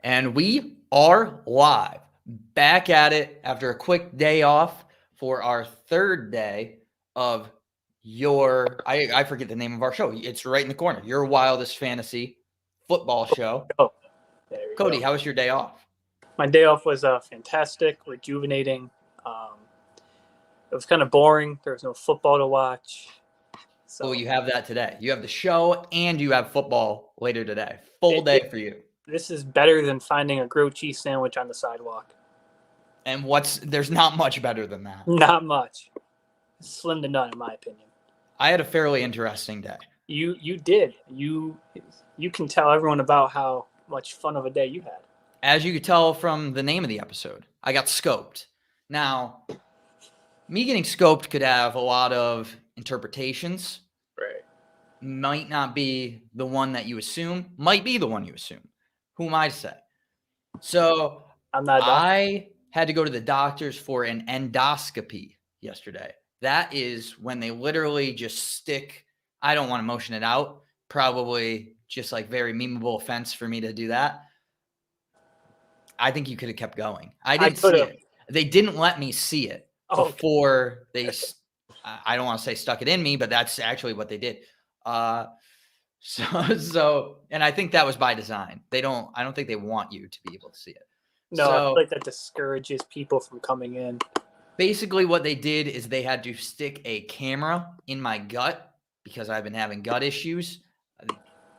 And we are live, back at it after a quick day off for our third day of I forget the name of our show. It's right in the corner. Your Wildest Fantasy Football Show. Oh, there you Cody, go. how was your day off? My day off was fantastic, rejuvenating. It was kind of boring. There was no football to watch. So Well, you have that today. You have the show and you have football later today. Full day for you. This is better than finding a grilled cheese sandwich on the sidewalk. And there's not much better than that. Not much. Slim to none, in my opinion. I had a fairly interesting day. You did. You can tell everyone about how much fun of a day you had. As you could tell from the name of the episode, I got scoped. Now, me getting scoped could have a lot of interpretations. Right. Might not be the one that you assume. Might be the one you assume. Who am I to say? So I had to go to the doctors for an endoscopy yesterday. That is when they literally just stick. I don't want to motion it out. Probably just like very memeable offense for me to do that. I think you could have kept going. I didn't see it. They didn't let me see it before they. I don't want to say stuck it in me, but that's actually what they did. So, and I think that was by design. I don't think they want you to be able to see it. No, I feel like that discourages people from coming in. Basically, what they did is they had to stick a camera in my gut because I've been having gut issues.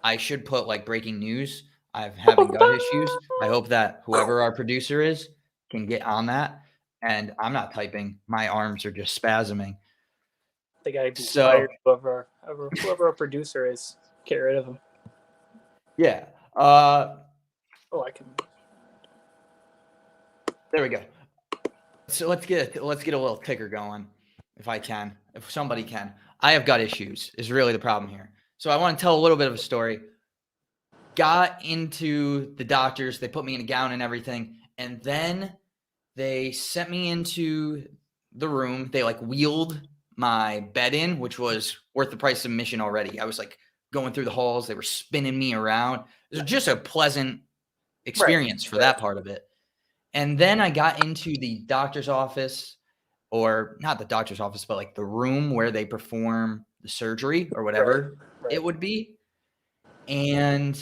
I should put like breaking news. I'm having gut issues. I hope that whoever our producer is can get on that. And I'm not typing. My arms are just spasming. They gotta be fired. Whoever our producer is, get rid of him. Yeah. I can. There we go. So let's get a little ticker going, if I can, if somebody can. I have gut issues is really the problem here. So I want to tell a little bit of a story. Got into the doctors. They put me in a gown and everything. And then they sent me into the room. They like wheeled my bed in, which was worth the price of admission already. I was like going through the halls. They were spinning me around. It was just a pleasant experience for that part of it. And then I got into the doctor's office, or not the doctor's office, but like the room where they perform the surgery or whatever it would be. And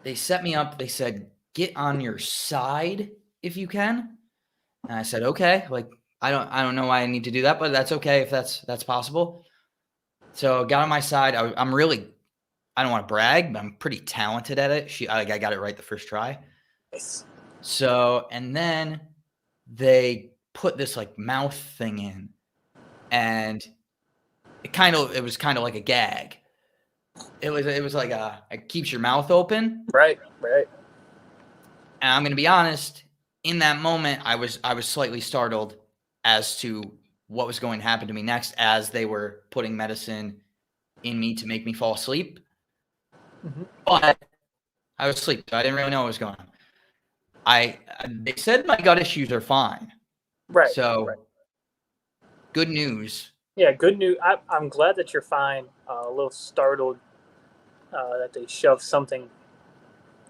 they set me up. They said, get on your side if you can. And I said, okay. Like, I don't know why I need to do that, but that's okay if that's possible. So got on my side. I'm really, I don't want to brag, but I'm pretty talented at it. I got it right the first try. So, and then they put this like mouth thing in, and it was kind of like a gag. It was like it keeps your mouth open. Right. And I'm going to be honest, in that moment, I was slightly startled as to what was going to happen to me next as they were putting medicine in me to make me fall asleep. Mm-hmm. But I was asleep, so I didn't really know what was going on. They said my gut issues are fine. Right. So good news. Yeah, good news. I'm glad that you're fine. A little startled that they shoved something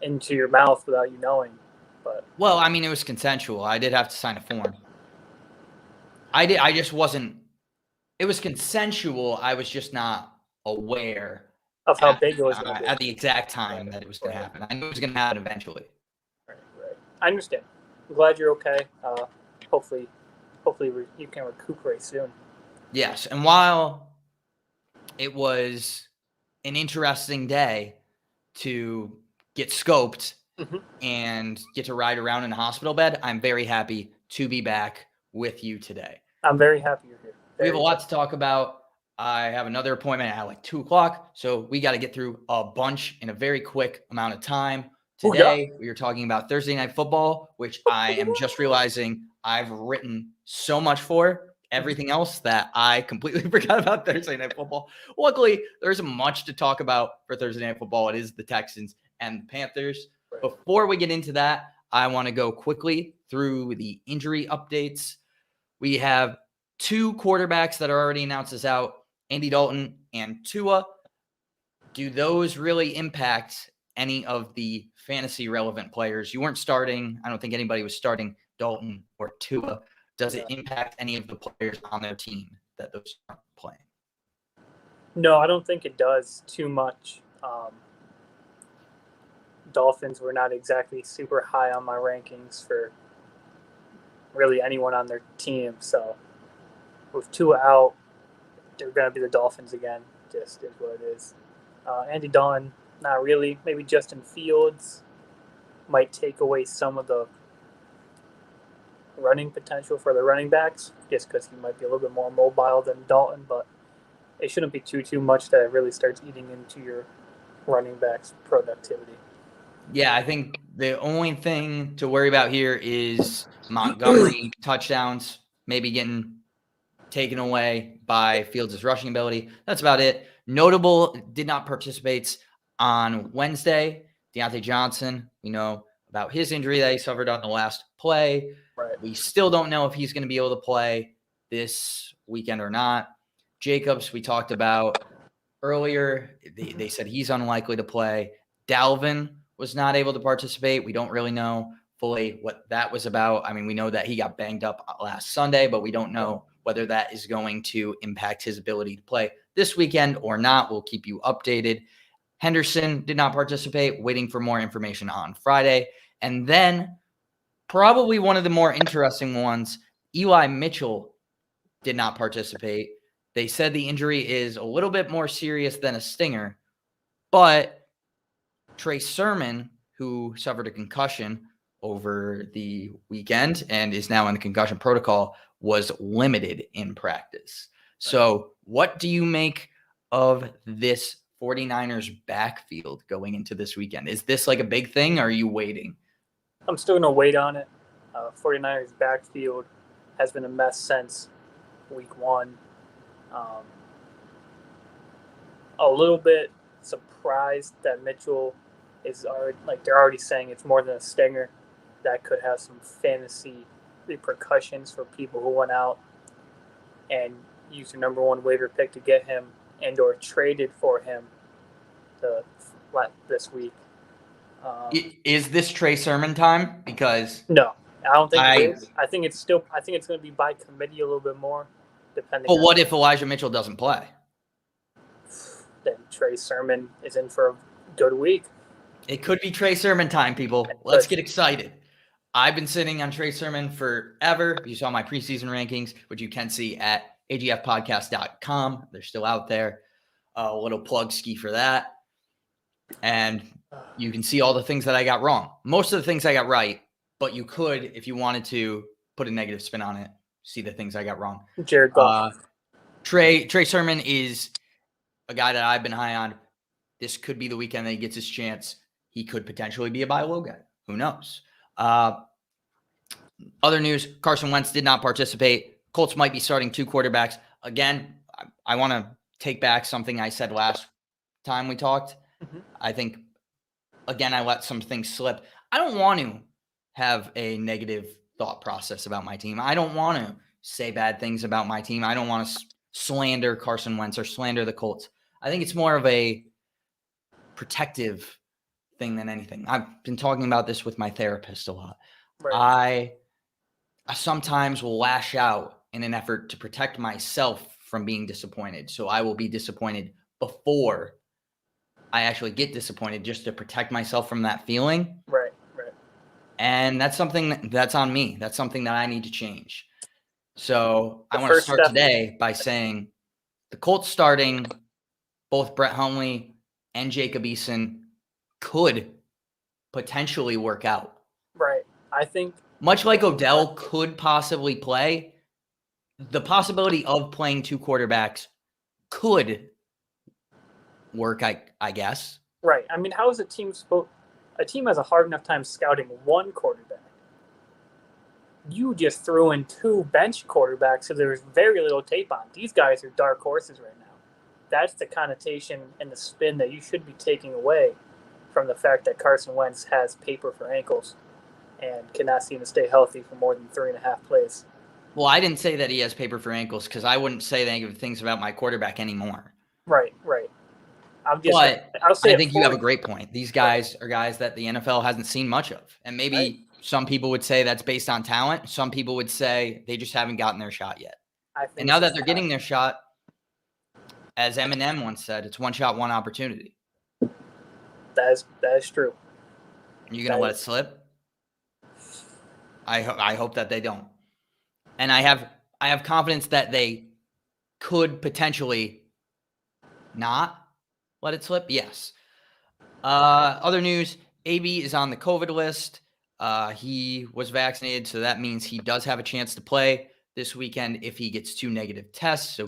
into your mouth without you knowing. But well, I mean, it was consensual. I did have to sign a form. I just wasn't. It was consensual. I was just not aware of how big it was going to be at the exact time that it was going to happen. I knew it was going to happen eventually. Right. I understand. I'm glad you're okay. Hopefully you can recuperate soon. Yes, and while it was an interesting day to get scoped and get to ride around in a hospital bed, I'm very happy to be back with you today. I'm very happy you're here. We have a lot to talk about. I have another appointment at like 2:00, so we got to get through a bunch in a very quick amount of time. Today, we are talking about Thursday Night Football, which I am just realizing I've written so much for. Everything else that I completely forgot about Thursday Night Football. Luckily, there isn't much to talk about for Thursday Night Football. It is the Texans and the Panthers. Right. Before we get into that, I want to go quickly through the injury updates. We have 2 quarterbacks that are already announced as out, Andy Dalton and Tua. Do those really impact any of the fantasy relevant players? You weren't starting. I don't think anybody was starting Dalton or Tua. Does it impact any of the players on their team that those aren't playing? No, I don't think it does too much. Dolphins were not exactly super high on my rankings for really anyone on their team. So with Tua out, they're going to be the Dolphins again. Just is what it is. Andy Dalton, not really. Maybe Justin Fields might take away some of the running potential for the running backs, just because he might be a little bit more mobile than Dalton. But it shouldn't be too much that it really starts eating into your running backs' productivity. Yeah, I think the only thing to worry about here is Montgomery touchdowns, maybe getting taken away by Fields' rushing ability. That's about it. Notable did not participate on Wednesday. Deontay Johnson, we know about his injury that he suffered on the last play. Right. We still don't know if he's going to be able to play this weekend or not. Jacobs, we talked about earlier. They said he's unlikely to play. Dalvin was not able to participate. We don't really know fully what that was about. I mean, we know that he got banged up last Sunday, but we don't know whether that is going to impact his ability to play this weekend or not. We'll keep you updated. Henderson did not participate, waiting for more information on Friday. And then probably one of the more interesting ones, Eli Mitchell did not participate. They said the injury is a little bit more serious than a stinger, but Trey Sermon, who suffered a concussion over the weekend and is now in the concussion protocol, was limited in practice. So what do you make of this 49ers backfield going into this weekend? Is this like a big thing, or are you waiting? I'm still going to wait on it. 49ers backfield has been a mess since week one. A little bit surprised that Mitchell is already, like they're already saying it's more than a stinger. That could have some fantasy repercussions for people who went out and used their number one waiver pick to get him and or traded for him this week. Is this Trey Sermon time? Because no, I don't think it is. I think it's going to be by committee a little bit more, depending. But what if Elijah Mitchell doesn't play? Then Trey Sermon is in for a good week. It could be Trey Sermon time, people. Let's get excited. I've been sitting on Trey Sermon forever. You saw my preseason rankings, which you can see at agfpodcast.com. They're still out there. A little plug ski for that. And you can see all the things that I got wrong. Most of the things I got right, but you could, if you wanted to, put a negative spin on it, see the things I got wrong. Jared Goff. Trey Sermon is a guy that I've been high on. This could be the weekend that he gets his chance. He could potentially be a buy low guy. Who knows? Other news, Carson Wentz did not participate. Colts might be starting two quarterbacks. Again, I want to take back something I said last time we talked. Mm-hmm. I think, again, I let some things slip. I don't want to have a negative thought process about my team. I don't want to say bad things about my team. I don't want to slander Carson Wentz or slander the Colts. I think it's more of a protective thing than anything. I've been talking about this with my therapist a lot. Right. I sometimes will lash out in an effort to protect myself from being disappointed. So I will be disappointed before I actually get disappointed, just to protect myself from that feeling. Right. And that's something that's on me. That's something that I need to change. So I want to start today by saying the Colts starting both Brett Hundley and Jacob Eason could potentially work out. Right. I think much like Odell could possibly play, the possibility of playing two quarterbacks could work, I guess. Right. I mean, how is a team has a hard enough time scouting one quarterback? You just threw in two bench quarterbacks, so there's very little tape on. These guys are dark horses right now. That's the connotation and the spin that you should be taking away from the fact that Carson Wentz has paper for ankles and cannot seem to stay healthy for more than 3.5 plays. Well, I didn't say that he has paper for ankles because I wouldn't say negative things about my quarterback anymore. Right. I'll say I it think you have a 40. great point. These guys are guys that the NFL hasn't seen much of. And maybe some people would say that's based on talent. Some people would say they just haven't gotten their shot yet. I think And now that they're getting their shot, as Eminem once said, it's one shot, one opportunity. That is true. You're going to let it slip? I hope that they don't. And I have confidence that they could potentially not let it slip. Yes. Other news, AB is on the COVID list. He was vaccinated, so that means he does have a chance to play this weekend if he gets 2 negative tests. So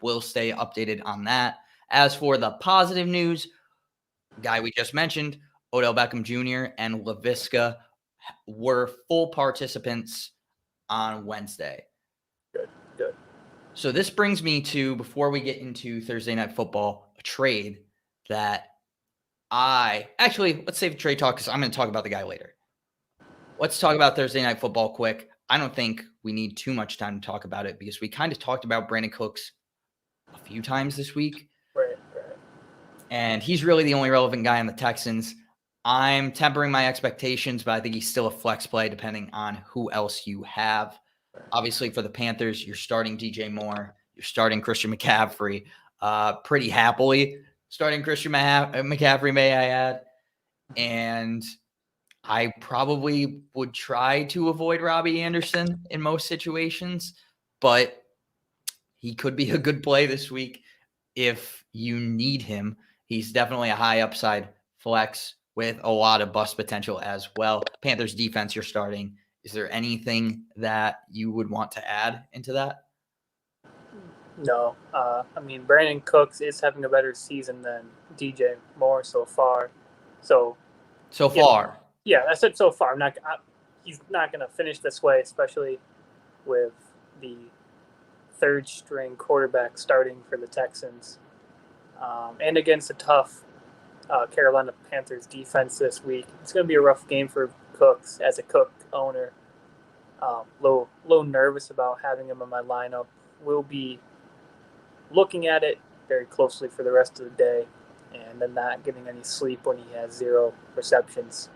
we'll stay updated on that. As for the positive news, guy we just mentioned, Odell Beckham Jr. and Laviska were full participants on Wednesday. Good. So this brings me to, before we get into Thursday Night Football, a trade that let's save the trade talk because I'm going to talk about the guy later. Let's talk about Thursday Night Football quick. I don't think we need too much time to talk about it because we kind of talked about Brandon Cooks a few times this week. Right. And he's really the only relevant guy on the Texans. I'm tempering my expectations, but I think he's still a flex play depending on who else you have. Obviously, for the Panthers, you're starting DJ Moore. You're starting Christian McCaffrey pretty happily. Starting Christian McCaffrey, may I add. And I probably would try to avoid Robbie Anderson in most situations, but he could be a good play this week if you need him. He's definitely a high upside flex with a lot of bust potential as well. Panthers defense you're starting. Is there anything that you would want to add into that? No. Brandon Cooks is having a better season than DJ Moore so far. So far? Yeah, I said so far. He's not going to finish this way, especially with the third string quarterback starting for the Texans. And against a tough Carolina Panthers defense this week. It's going to be a rough game for Cooks as a Cook owner. Little nervous about having him in my lineup. We'll be looking at it very closely for the rest of the day and then not getting any sleep when he has 0 receptions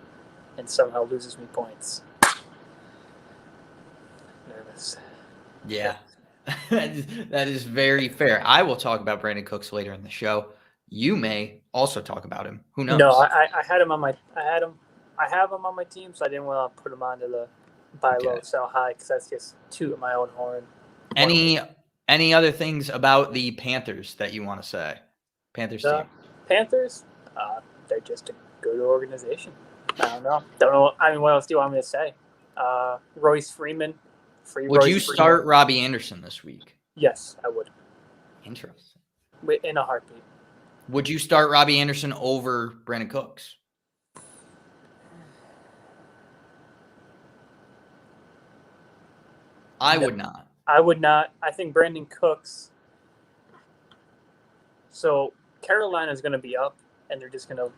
and somehow loses me points. Nervous. Yeah, that is very fair. I will talk about Brandon Cooks later in the show. You may also talk about him. Who knows? No, I had him on my. I have him on my team, so I didn't want to put him onto the buy low, sell high, because that's just tooting my own horn. Any other things about the Panthers that you want to say? Panthers team. Panthers, they're just a good organization. I don't know. I mean, what else do you want me to say? Royce Freeman. Would you start Robbie Anderson this week? Yes, I would. Interesting. In a heartbeat. Would you start Robbie Anderson over Brandon Cooks? I would not. I would not. I think Brandon Cooks. So Carolina's going to be up, and they're just going to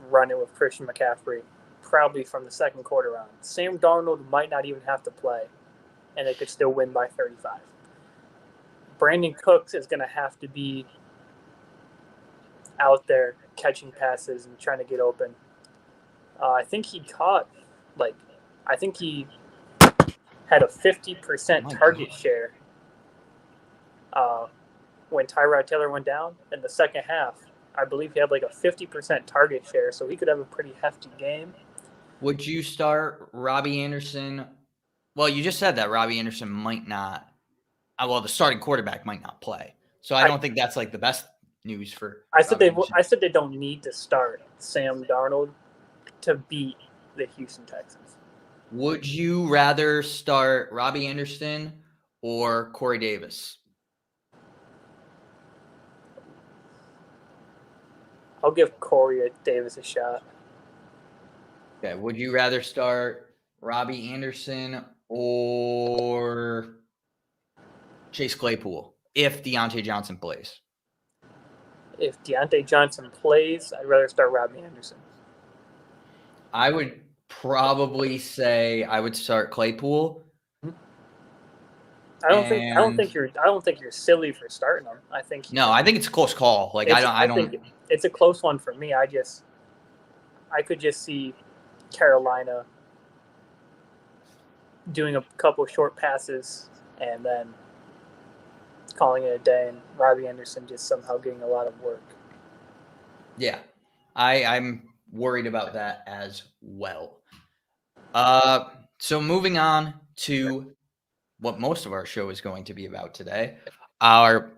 run it with Christian McCaffrey, probably from the second quarter on. Sam Darnold might not even have to play, and they could still win by 35. Brandon Cooks is going to have to be out there catching passes and trying to get open. I think he had a 50% target share when Tyrod Taylor went down in the second half. I believe he had like a 50% target share, so he could have a pretty hefty game. Would you start Robbie Anderson? Well, you just said that Robbie Anderson might not. Well, the starting quarterback might not play. So I don't think that's like the best news for. I said they don't need to start Sam Darnold to beat the Houston Texans. Would you rather start Robbie Anderson or Corey Davis? I'll give Corey Davis a shot. Okay. Would you rather start Robbie Anderson or Chase Claypool if Deontay Johnson plays? If Deontay Johnson plays, I'd rather start Robbie Anderson. I would probably say I would start Claypool. I don't think you're silly for starting him. I think it's a close call. Like I think it's a close one for me. I could just see Carolina doing a couple short passes and then calling it a day, and Robbie Anderson just somehow getting a lot of work. Yeah, I'm worried about that as well. So moving on to what most of our show is going to be about today, our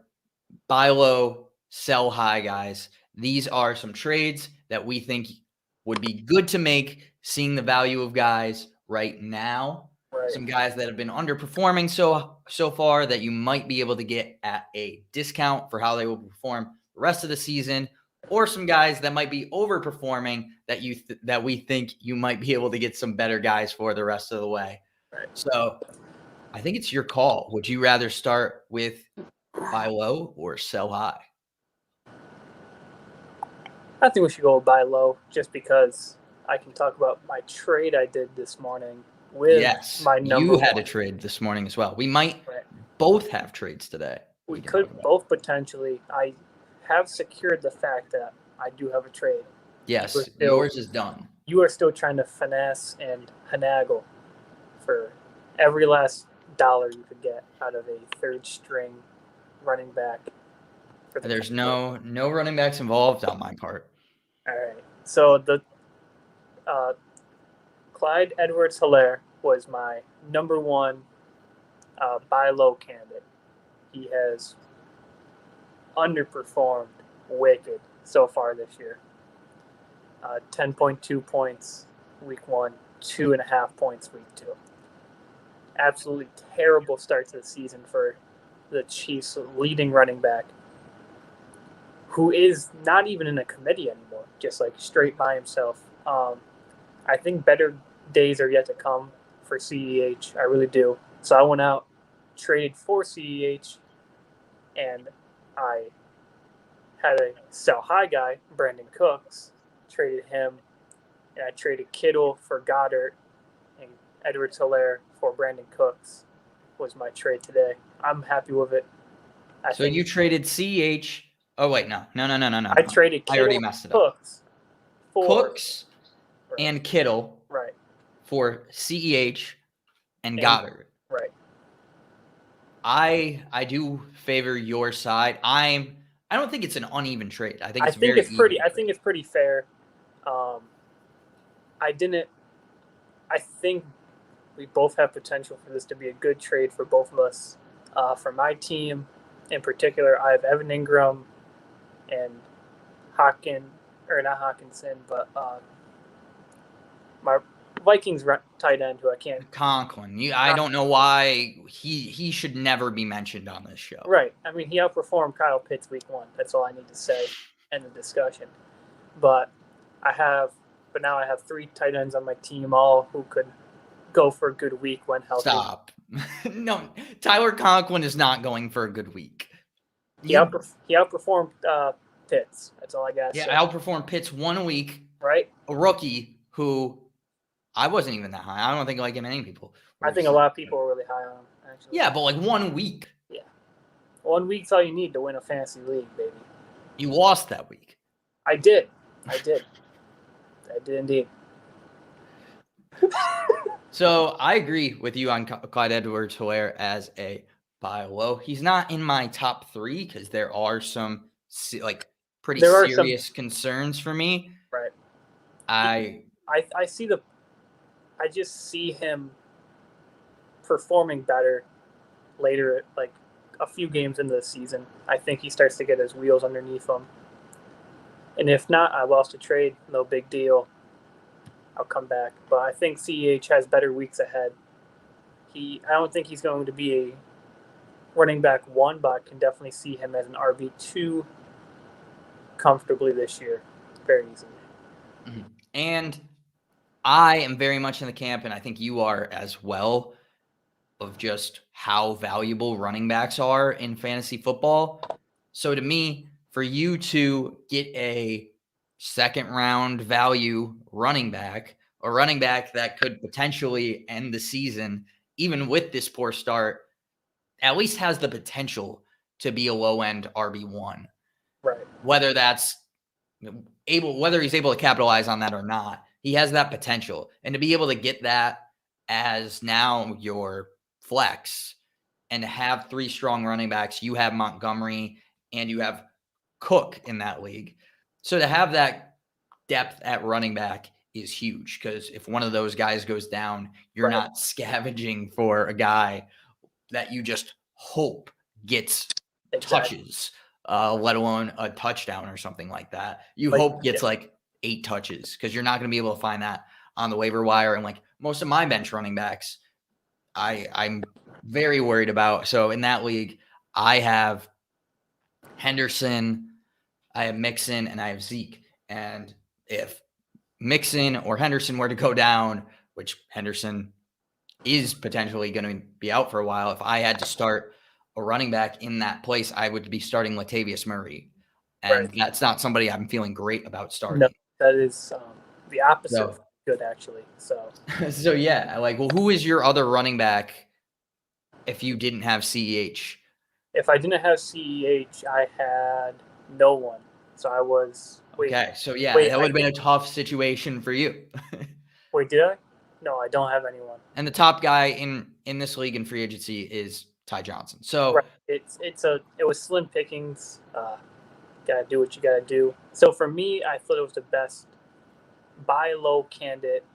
buy low, sell high guys. These are some trades that we think would be good to make, seeing the value of guys right now. Right. Some guys that have been underperforming so far that you might be able to get at a discount for how they will perform the rest of the season, or some guys that might be overperforming that we think you might be able to get some better guys for the rest of the way. Right. So I think it's your call. Would you rather start with buy low or sell high? I think we should go buy low just because I can talk about my trade I did this morning with my number you had one. a trade this morning as well. We might both have trades today. We could both potentially. I have secured the fact that I do have a trade. Yes, yours is done. You are still trying to finesse and finagle for every last dollar you could get out of a third string running back. There's no running backs involved on my part. All right. So the Clyde Edwards-Hilaire was my number one buy low candidate. He has underperformed wicked so far this year. 10.2 points week 1, 2.5 points week 2. Absolutely terrible start to the season for the Chiefs' leading running back, who is not even in a committee anymore, just like straight by himself. I think better days are yet to come for CEH. I really do. So I went out, traded for CEH, and I had a sell high guy, Brandon Cooks, traded him, and I traded Kittle for Goddard, and Edwards-Hilaire for Brandon Cooks was my trade today. I'm happy with it. So you traded CEH. Oh wait, no. I traded Kittle, I already messed it up. Cooks right, and Kittle right, for CEH and Goddard. Right. I do favor your side. I don't think it's an uneven trade. I think it's pretty fair. I think we both have potential for this to be a good trade for both of us. For my team in particular, I have Evan Ingram and not Hawkinson, but my Vikings tight end who I can't. Conklin. I don't know why he should never be mentioned on this show. Right. I mean, he outperformed Kyle Pitts week 1. That's all I need to say in the discussion. But now I have 3 tight ends on my team, all who could go for a good week when healthy. Stop. No, Tyler Conklin is not going for a good week. He outperformed Pitts. That's all I got. Yeah, outperformed Pitts 1 week. Right. A rookie who I wasn't even that high. I don't think like many people. I think a lot of people were really high on him, actually. Yeah, but like 1 week. Yeah. 1 week's all you need to win a fantasy league, baby. You lost that week. I did. I did indeed. So I agree with you on Clyde Edwards-Hilaire as a buy low. He's not in my top 3 because there are some pretty serious concerns for me. Right. I just see him performing better later, like a few games into the season. I think he starts to get his wheels underneath him. And if not, I lost a trade. No big deal. I'll come back. But I think CEH has better weeks ahead. I don't think he's going to be a running back 1, but I can definitely see him as an RB2 comfortably this year. Very easily. Mm-hmm. And I am very much in the camp, and I think you are as well, of just how valuable running backs are in fantasy football. So to me, for you to get a second-round value running back, a running back that could potentially end the season, even with this poor start, at least has the potential to be a low-end RB1. Right. Whether he's able to capitalize on that or not, he has that potential. And to be able to get that as now your flex and to have 3 strong running backs, you have Montgomery and you have Cook in that league. So to have that depth at running back is huge, because if one of those guys goes down, you're not scavenging for a guy that you just hope gets touches, let alone a touchdown or something like that. You hope gets like 8 touches, because you're not going to be able to find that on the waiver wire. And like most of my bench running backs, I'm very worried about. So in that league, I have Henderson, I have Mixon, and I have Zeke. And if Mixon or Henderson were to go down, which Henderson is potentially going to be out for a while, if I had to start a running back in that place, I would be starting Latavius Murray. And that's not somebody I'm feeling great about starting. No, that is the opposite of good, actually. So, so yeah, like, well, who is your other running back if you didn't have CEH? If I didn't have CEH, I had no one. So I was okay. So yeah, that would have been a tough situation for you. Wait, did I? No, I don't have anyone. And the top guy in this league in free agency is Ty Johnson. So it was slim pickings. Gotta do what you gotta do. So for me, I thought it was the best buy low candidate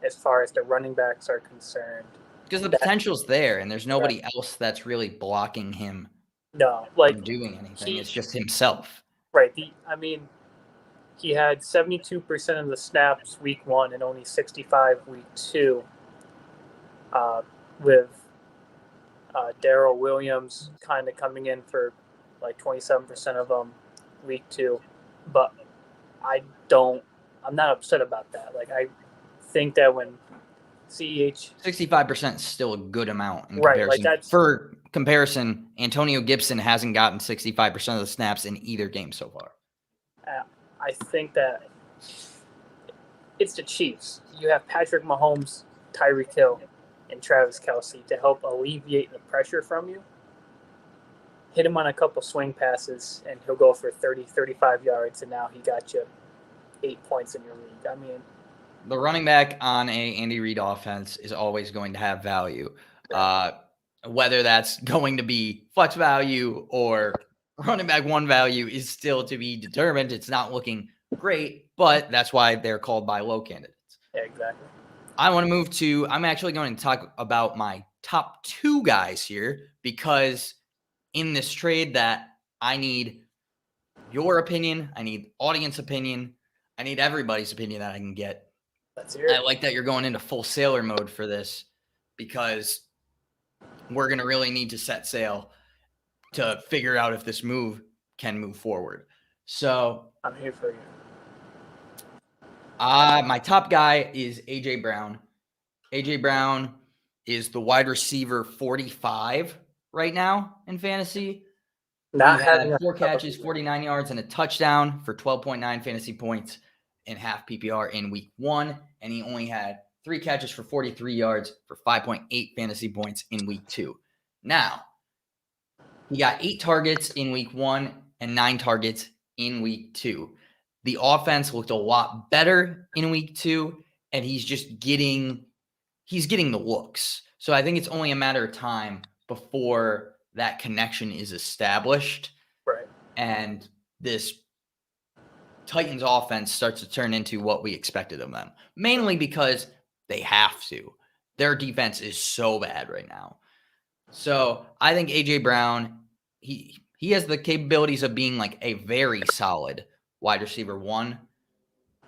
as far as the running backs are concerned. Because the potential's there, and there's nobody else that's really blocking him. No, like doing anything. It's just himself. Right. He had 72% of the snaps week 1 and only 65 week 2. With Darryl Williams kind of coming in for like 27% of them week 2. But I'm not upset about that. Like, I think that when CEH 65% is still a good amount in comparison. Like for comparison, Antonio Gibson hasn't gotten 65% of the snaps in either game so far. I think that it's the Chiefs. You have Patrick Mahomes, Tyreek Hill, and Travis Kelce to help alleviate the pressure from you. Hit him on a couple swing passes, and he'll go for 30, 35 yards, and now he got you 8 points in your league. I mean, the running back on a Andy Reid offense is always going to have value. Whether that's going to be flex value or running back 1 value is still to be determined. It's not looking great, but that's why they're called buy low candidates. Yeah, exactly. I'm actually going to talk about my top 2 guys here, because in this trade that I need your opinion, I need audience opinion, I need everybody's opinion that I can get. I like that you're going into full sailor mode for this, because we're going to really need to set sail to figure out if this move can move forward. So I'm here for you. My top guy is A.J. Brown. A.J. Brown is the wide receiver 45 right now in fantasy. Not having 4 catches, 49 yards, and a touchdown for 12.9 fantasy points in half PPR in week 1. And he only had 3 catches for 43 yards for 5.8 fantasy points in week 2. Now, he got 8 targets in week 1 and 9 targets in week 2. The offense looked a lot better in week 2, and he's getting the looks. So I think it's only a matter of time before that connection is established. Right. And this Titans offense starts to turn into what we expected of them, mainly because they have to. Their defense is so bad right now. So I think A.J. Brown, he has the capabilities of being like a very solid wide receiver 1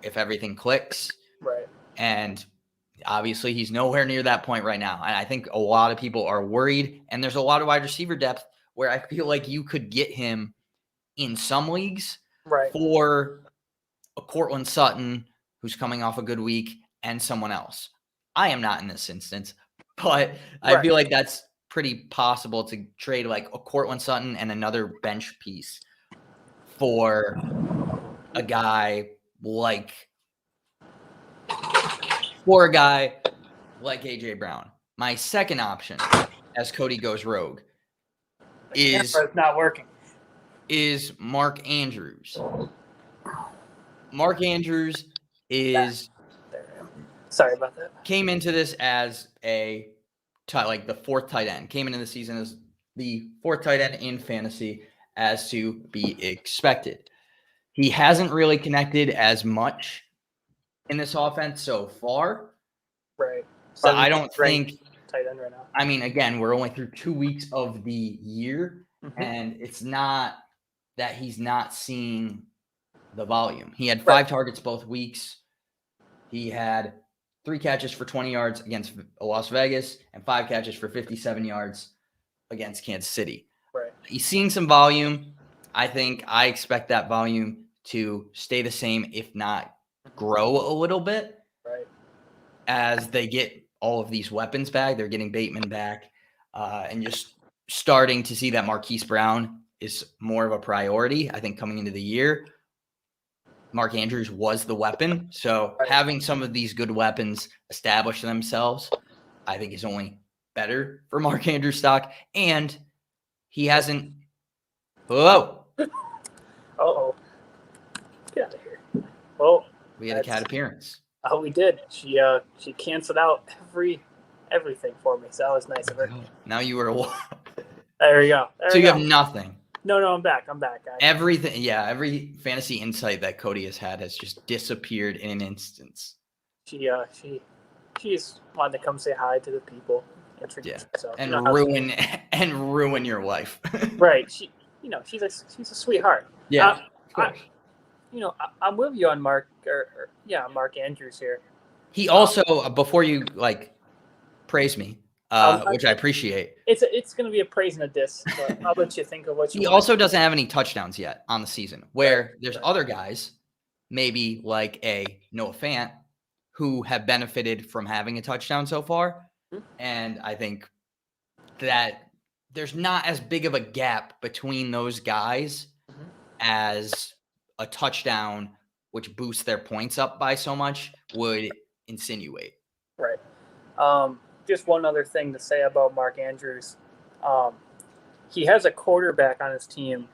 if everything clicks. Right. And obviously he's nowhere near that point right now. And I think a lot of people are worried, and there's a lot of wide receiver depth where I feel like you could get him in some leagues for a Cortland Sutton who's coming off a good week and someone else. I am not in this instance, but I feel like that's pretty possible to trade like a Cortland Sutton and another bench piece for a guy like A.J. Brown. My second option as Cody goes rogue The camera's not working. is Mark Andrews. Mark Andrews is Sorry about that. Came into this as the fourth tight end. Came into the season as the fourth tight end in fantasy, as to be expected. He hasn't really connected as much in this offense so far. Right. So I don't think tight end right now. I mean, again, we're only through 2 weeks of the year, and it's not that he's not seeing the volume. He had 5 targets both weeks. He had 3 catches for 20 yards against Las Vegas and 5 catches for 57 yards against Kansas City. Right. He's seeing some volume. I expect that volume to stay the same, if not grow a little bit. Right. As they get all of these weapons back. They're getting Bateman back, and just starting to see that Marquise Brown is more of a priority. I think coming into the year, Mark Andrews was the weapon. So having some of these good weapons establish themselves, I think is only better for Mark Andrews' stock. And he hasn't. Whoa. Uh-oh. Get out of here. Well, we had a cat appearance. Oh, we did. She canceled out everything for me, so that was nice of her. Now you were. There we go. So you have nothing. No, I'm back. Guys. Everything, every fantasy insight that Cody has had has just disappeared in an instance. She just wanted to come say hi to the people, introduce herself, and ruin your life. Right. She's a sweetheart. Yeah. Of course. I'm with you on Mark Mark Andrews here. He also, before you praise me, which I appreciate. It's going to be a praise and a diss, but I'll let you think of what you He want. also doesn't have any touchdowns yet on the season, where there's other guys, maybe like a Noah Fant, who have benefited from having a touchdown so far. And I think that there's not as big of a gap between those guys as a touchdown, which boosts their points up by so much, would insinuate. Right. Just one other thing to say about Mark Andrews. He has a quarterback on his team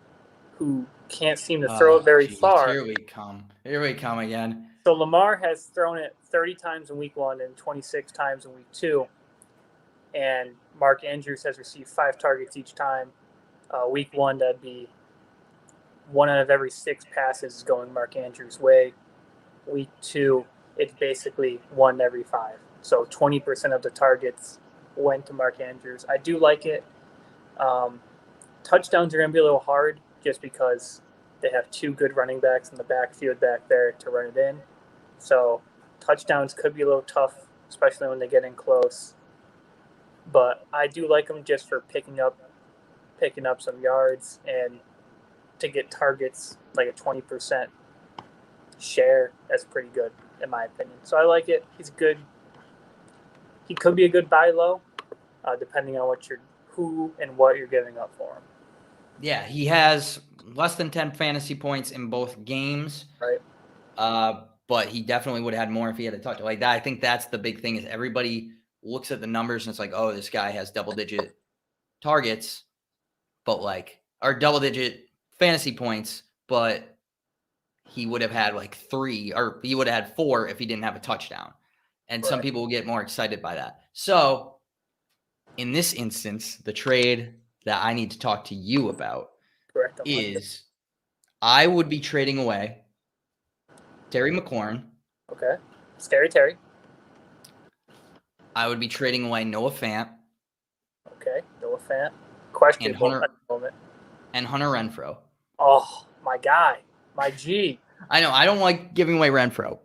who can't seem to throw it very far. Here we come again. So Lamar has thrown it 30 times in week 1 and 26 times in week 2. And Mark Andrews has received 5 targets each time. Week 1, that'd be 1 out of every 6 passes is going Mark Andrews' way. Week 2, it's basically 1 every 5. So 20% of the targets went to Mark Andrews. I do like it. Touchdowns are going to be a little hard just because they have 2 good running backs in the backfield back there to run it in. So touchdowns could be a little tough, especially when they get in close. But I do like them just for picking up some yards and to get targets, like a 20% share. That's pretty good in my opinion. So I like it. He's good. He could be a good buy low, depending on who and what you're giving up for him. Yeah, he has less than 10 fantasy points in both games. Right. But he definitely would have had more if he had a touch like that. I think that's the big thing is everybody looks at the numbers and it's like, oh, this guy has double-digit targets, or double-digit fantasy points, but he would have had 3, or he would have had 4 if he didn't have a touchdown. And some people will get more excited by that. So in this instance, the trade that I need to talk to you about is I would be trading away Terry McLaurin. Okay. Scary Terry. I would be trading away Noah Fant. Okay. Noah Fant. Questionable at the moment. And Hunter Renfrow. Oh, my guy. My G. I know. I don't like giving away Renfrow.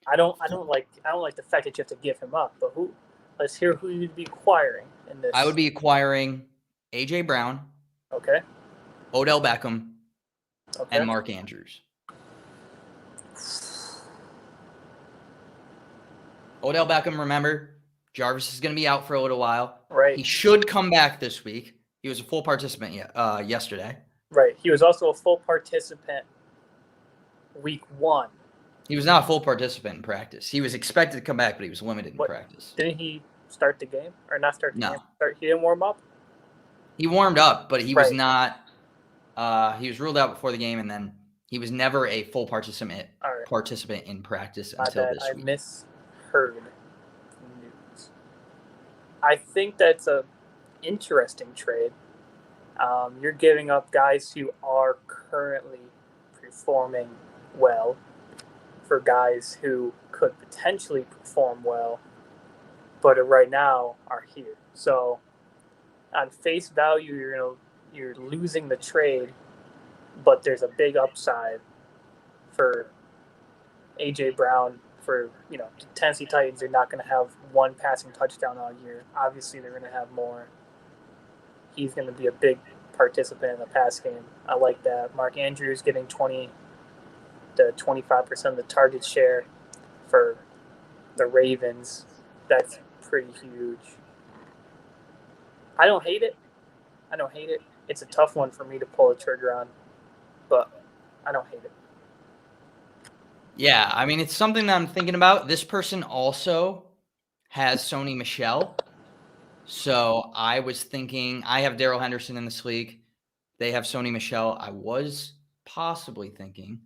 I don't like the fact that you have to give him up. But let's hear who you'd be acquiring in this. I would be acquiring AJ Brown. Okay. Odell Beckham. Okay. And Mark Andrews. Odell Beckham, remember, Jarvis is going to be out for a little while. Right. He should come back this week. He was a full participant yesterday. Right. He was also a full participant week 1. He was not a full participant in practice. He was expected to come back, but he was limited in practice. Didn't he start the game or not start the game? No. He didn't warm up? He warmed up, but he was Right. not. He was ruled out before the game, and then he was never a full participant in practice until this I week. misheard news. I think that's a interesting trade. You're giving up guys who are currently performing well for guys who could potentially perform well, but right now are here. So, on face value, you're losing the trade, but there's a big upside for AJ Brown. For the Tennessee Titans are not going to have one passing touchdown all year. Obviously, they're going to have more. He's going to be a big participant in the pass game. I like that. Mark Andrews getting 20 to 25% of the target share for the Ravens. That's pretty huge. I don't hate it. It's a tough one for me to pull the trigger on, but I don't hate it. Yeah, I mean, it's something that I'm thinking about. This person also has Sony Michel. So I was thinking, I have Darryl Henderson in this league. They have Sony Michel. I was possibly thinking,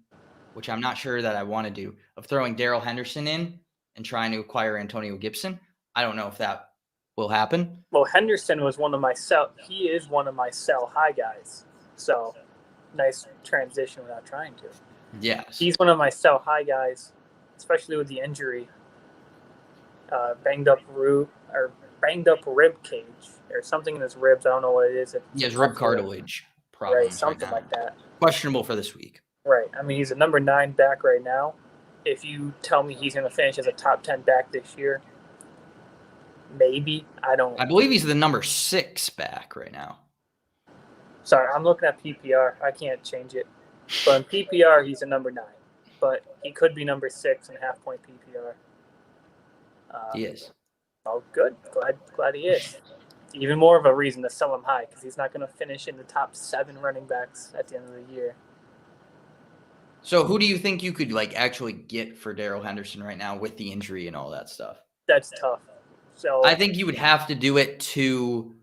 which I'm not sure that I want to do, of throwing Darryl Henderson in and trying to acquire Antonio Gibson. I don't know if that will happen. Well, Henderson was one of my he is one of my sell high guys. So nice transition without trying to. Yes. He's one of my sell high guys, especially with the injury. Banged up rib cage or something in his ribs. I don't know what it is. He has rib cartilage problems. Right, something like that. Questionable for this week. Right. I mean, he's a number 9 back right now. If you tell me he's going to finish as a top 10 back this year, maybe. I believe he's the number 6 back right now. Sorry, I'm looking at PPR. I can't change it. But in PPR, he's a number 9. But he could be number 6 in half-point PPR. He is. Oh, good. Glad he is. Even more of a reason to sell him high because he's not going to finish in the top 7 running backs at the end of the year. So who do you think you could actually get for Darryl Henderson right now with the injury and all that stuff? That's tough. So I think you would have to do it you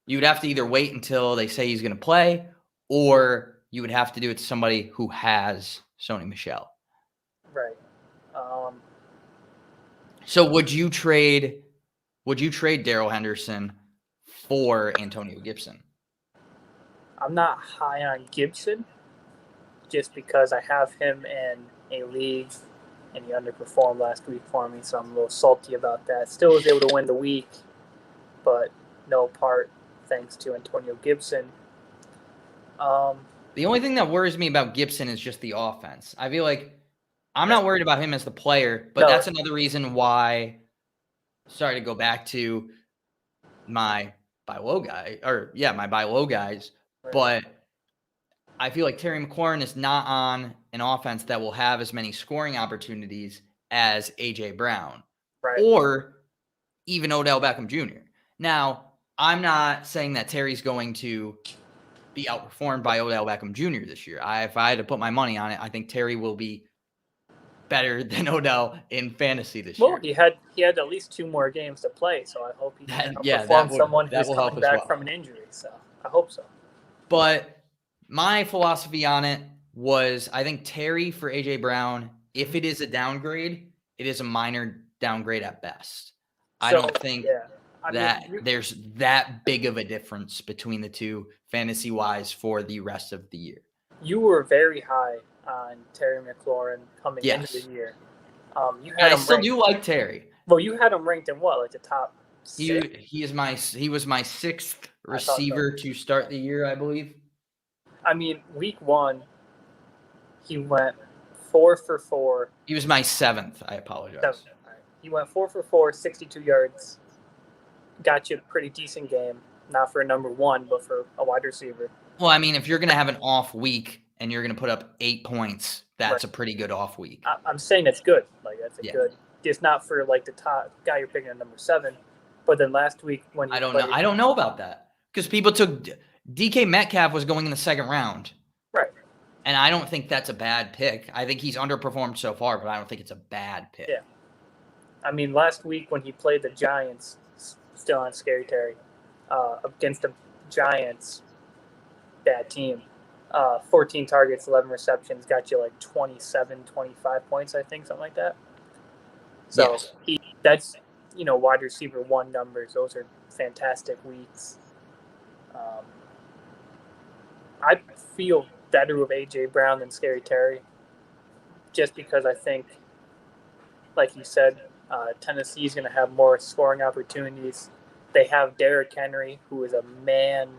would have to either wait until they say he's going to play, or you would have to do it to somebody who has Sony Michel. Right. So would you trade Darryl Henderson for Antonio Gibson? I'm not high on Gibson just because I have him in a league and he underperformed last week for me, so I'm a little salty about that. Still was able to win the week, but no part thanks to Antonio Gibson. The only thing that worries me about Gibson is just the offense. I feel like I'm not worried about him as the player, but that's another reason why. Sorry to go back to my buy low guys. Right. But I feel like Terry McLaurin is not on an offense that will have as many scoring opportunities as AJ Brown, right, or even Odell Beckham Jr. Now, I'm not saying that Terry's going to be outperformed by Odell Beckham Jr. this year. If I had to put my money on it, I think Terry will be better than Odell in fantasy this year. Well, he had at least 2 more games to play, so I hope he can outperform someone who's coming back from an injury. So I hope so. But my philosophy on it was, I think Terry for AJ Brown, if it is a downgrade, it is a minor downgrade at best. I don't think there's that big of a difference between the two fantasy-wise for the rest of the year. You were very high on Terry McLaurin coming into the year. I still do like Terry. Well, you had him ranked in what, like the top 6? He was my 6th receiver to start the year, I believe. I mean, week 1, he went 4 for 4. He was my 7th. I apologize. 7th. Right. He went 4 for 4, 62 yards. Got you a pretty decent game. Not for a number 1, but for a wide receiver. Well, I mean, if you're going to have an off week and you're going to put up 8 points, that's a pretty good off week. I'm saying that's good. That's a good. Just not for the top guy you're picking at number 7. But then last week when I don't know about that because people took DK Metcalf was going in the 2nd round. Right. And I don't think that's a bad pick. I think he's underperformed so far, but I don't think it's a bad pick. Yeah. I mean, last week when he played the Giants, still on Scary Terry, against a Giants, bad team. 14 targets, 11 receptions, got you like 27, 25 points, I think, something like that. So Yes. that's, wide receiver 1 numbers. Those are fantastic weeks. I feel better with A.J. Brown than Scary Terry, just because I think, like you said, Tennessee's going to have more scoring opportunities. They have Derrick Henry, who is a man,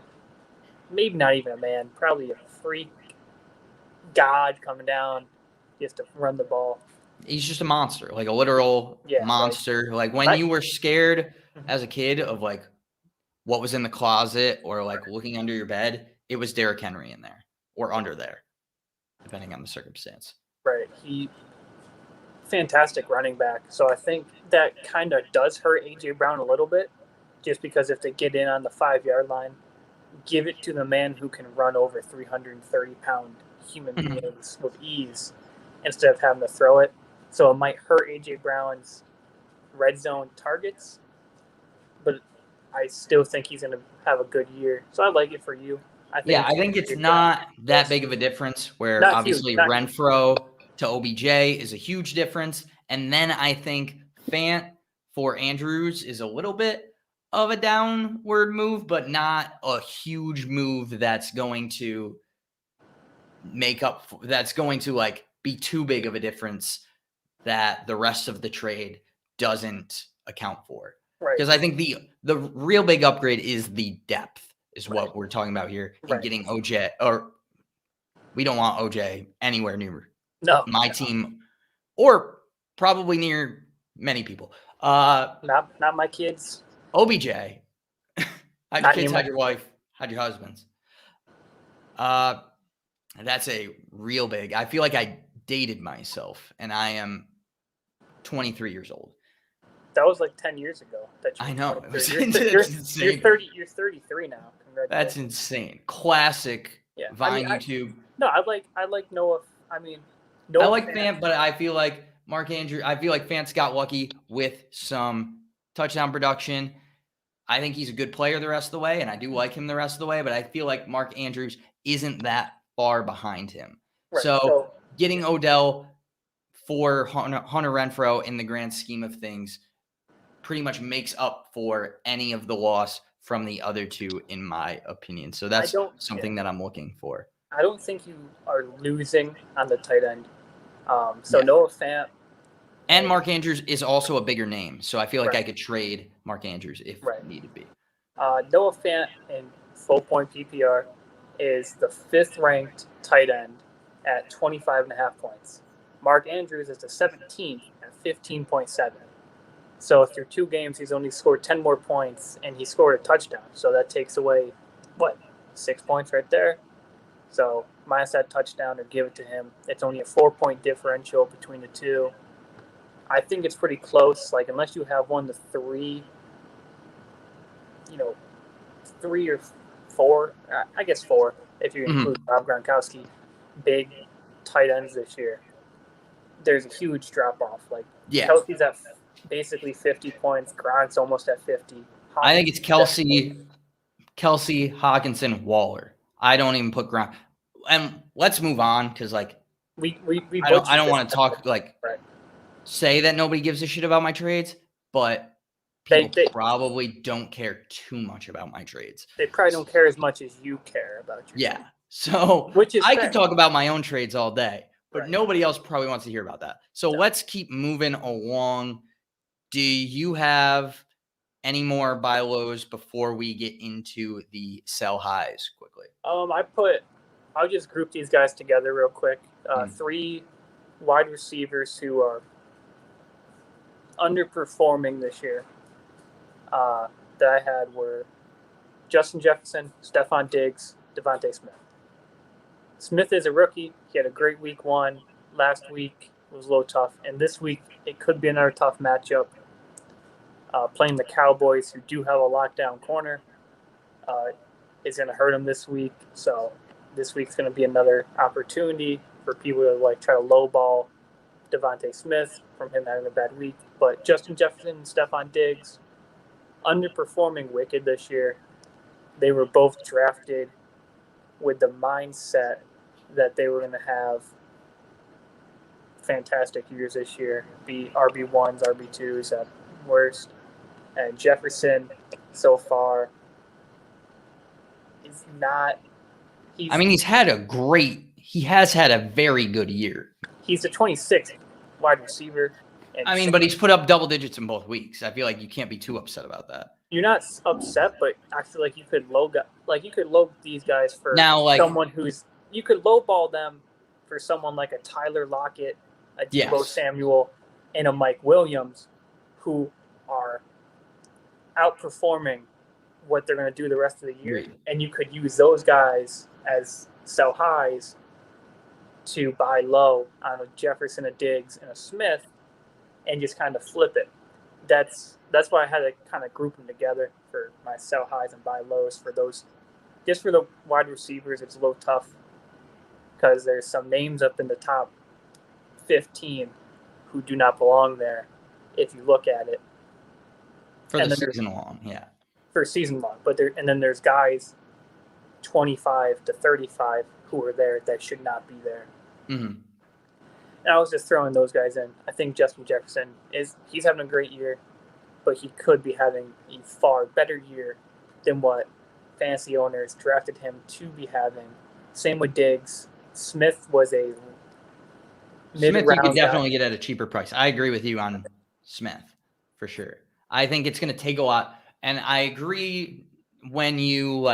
maybe not even a man, probably a freak god coming down just to run the ball. He's just a monster, like a literal monster. Right. Like when you were scared as a kid of like what was in the closet or like looking under your bed, it was Derrick Henry in there or under there, depending on the circumstance. Right. He fantastic running back. So I think that kind of does hurt A.J. Brown a little bit, just because if they get in on the 5-yard line, give it to the man who can run over 330-pound human beings with ease instead of having to throw it. So it might hurt A.J. Brown's red zone targets, but I still think he's going to have a good year. So I like it for you. I think it's not that big of a difference where obviously Renfro to OBJ is a huge difference. And then I think Fant for Andrews is a little bit of a downward move, but not a huge move that's going to that's going to like be too big of a difference that the rest of the trade doesn't account for. Right. Because I think the real big upgrade is the depth is what we're talking about here in getting OJ, or we don't want OJ anywhere near my team or probably near many people. Not my kids. OBJ. Had your kids, had your wife, had your husbands. That's a real big. I feel like I dated myself, and I am 23 years old. That was like 10 years ago. I know. You're 30. You're 33 now. That's insane. Classic Vine YouTube. I like Noah. I like Fant, but I feel like Fant's got lucky with some touchdown production. I think he's a good player the rest of the way, and I do like him the rest of the way, but I feel like Mark Andrews isn't that far behind him. Right. So getting Odell for Hunter Renfro in the grand scheme of things pretty much makes up for any of the loss from the other two, in my opinion. So that's something that I'm looking for. I don't think you are losing on the tight end. Noah Fant. And Mark Andrews is also a bigger name. So I feel like I could trade Mark Andrews if needed be. Noah Fant in full point PPR is the 5th ranked tight end at 25.5 points. Mark Andrews is the 17th at 15.7. So through 2 games, he's only scored 10 more points, and he scored a touchdown. So that takes away, 6 points right there? So minus that touchdown or give it to him. It's only a 4-point differential between the two. I think it's pretty close. Like, unless you have 1 to 3, 3 or 4, I guess 4, if you include Rob Gronkowski, big tight ends this year. There's a huge drop-off. Kelsey's at basically 50 points. Gronk's almost at 50. I think it's Kelsey, Hawkinson, Waller. I don't even put Gronk. And let's move on because, I don't want to talk say that nobody gives a shit about my trades, but people probably don't care too much about my trades. They probably don't care as much as you care about your trades. So I could talk about my own trades all day, but nobody else probably wants to hear about that. So let's keep moving along. Do you have any more buy lows before we get into the sell highs quickly? I'll just group these guys together real quick. 3 wide receivers who are underperforming this year that I had were Justin Jefferson, Stephon Diggs, Devontae Smith. Smith is a rookie. He had a great week 1. Last week was a little tough. And this week, it could be another tough matchup. Playing the Cowboys, who do have a lockdown corner, is going to hurt him this week. So this week's going to be another opportunity for people to try to lowball Devontae Smith from him having a bad week. But Justin Jefferson and Stephon Diggs, underperforming wicked this year. they were both drafted with the mindset that they were going to have fantastic years this year, be RB1s, RB2s at worst. And Jefferson, so far, is not. He has had a very good year. He's the 26th wide receiver. But he's put up double digits in both weeks. I feel like you can't be too upset about that. You're not upset, but I feel like you could low these guys for someone who's you could lowball them for someone like a Tyler Lockett, a Deebo Samuel, and a Mike Williams, who are outperforming what they're going to do the rest of the year. Right. And you could use those guys as sell highs to buy low on a Jefferson, a Diggs, and a Smith, and just kind of flip it. That's why I had to kind of group them together for my sell highs and buy lows for those. Just for the wide receivers, it's a little tough because there's some names up in the top 15 who do not belong there if you look at it. For the season long, yeah. For season long. And then there's guys 25 to 35 who are there that should not be there. Mm-hmm. And I was just throwing those guys in. I think Justin Jefferson he's having a great year, but he could be having a far better year than what fantasy owners drafted him to be having. Same with Diggs. Smith was a mid-round Smith you could definitely get at a cheaper price. I agree with you on Smith for sure. I think it's going to take a lot, and I agree when you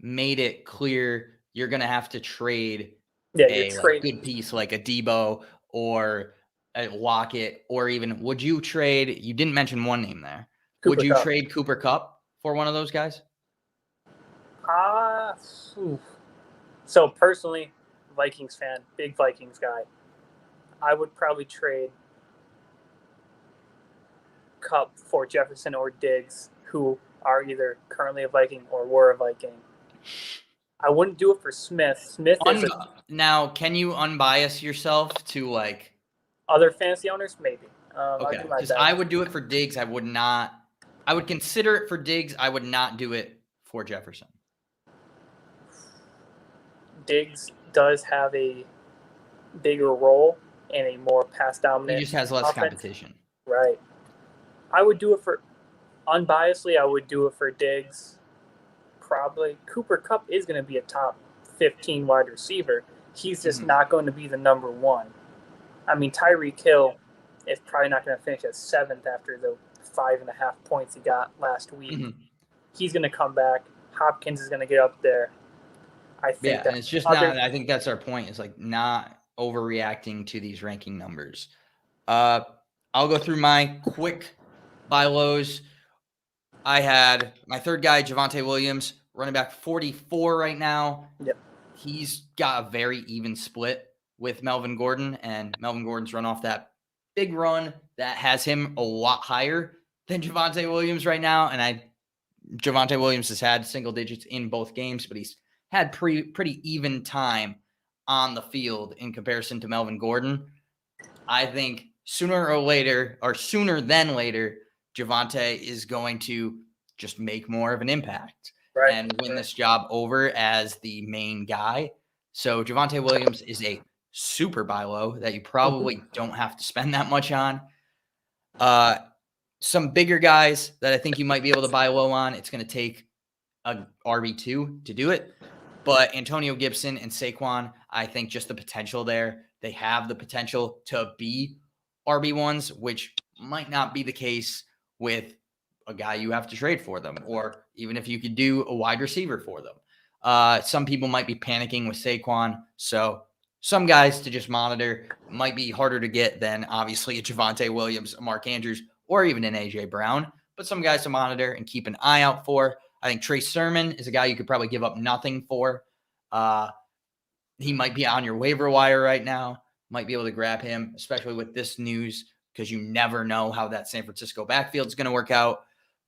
made it clear you're going to have to trade a good piece like a Deebo or a Lockett, or even would you trade? You didn't mention one name there. Would you trade Cooper Kupp for one of those guys? So personally, Vikings fan, big Vikings guy, I would probably trade Kupp for Jefferson or Diggs, who are either currently a Viking or were a Viking. I wouldn't do it for Smith. Now, can you unbias yourself to other fantasy owners? Maybe. Okay, because I would do it for Diggs. I would not. I would consider it for Diggs. I would not do it for Jefferson. Diggs does have a bigger role and a more pass dominant. He just has less competition. Right. I would do it for unbiasedly. I would do it for Diggs. Probably Cooper Kupp is going to be a top 15 wide receiver. He's just not going to be the number one. I mean, Tyreek Hill is probably not going to finish at 7th after the 5.5 points he got last week. Mm-hmm. He's going to come back. Hopkins is going to get up there. I think and it's just not. I think that's our point. Is not overreacting to these ranking numbers. I'll go through my quick buy lows. I had my third guy, Javonte Williams, running back 44 right now. Yep. He's got a very even split with Melvin Gordon, and Melvin Gordon's run off that big run that has him a lot higher than Javonte Williams right now. And Javonte Williams has had single digits in both games, but he's had pretty even time on the field in comparison to Melvin Gordon. I think sooner than later, Javonte is going to just make more of an impact and win this job over as the main guy. So Javonte Williams is a super buy low that you probably don't have to spend that much on. Some bigger guys that I think you might be able to buy low on. It's going to take a RB2 to do it. But Antonio Gibson and Saquon, I think just the potential there. They have the potential to be RB1s, which might not be the case with a guy you have to trade for them, or even if you could do a wide receiver for them. Some people might be panicking with Saquon. So some guys to just monitor might be harder to get than obviously a Javonte Williams, a Mark Andrews, or even an AJ Brown. But some guys to monitor and keep an eye out for. I think Trey Sermon is a guy you could probably give up nothing for. He might be on your waiver wire right now. Might be able to grab him, especially with this news, because you never know how that San Francisco backfield is going to work out.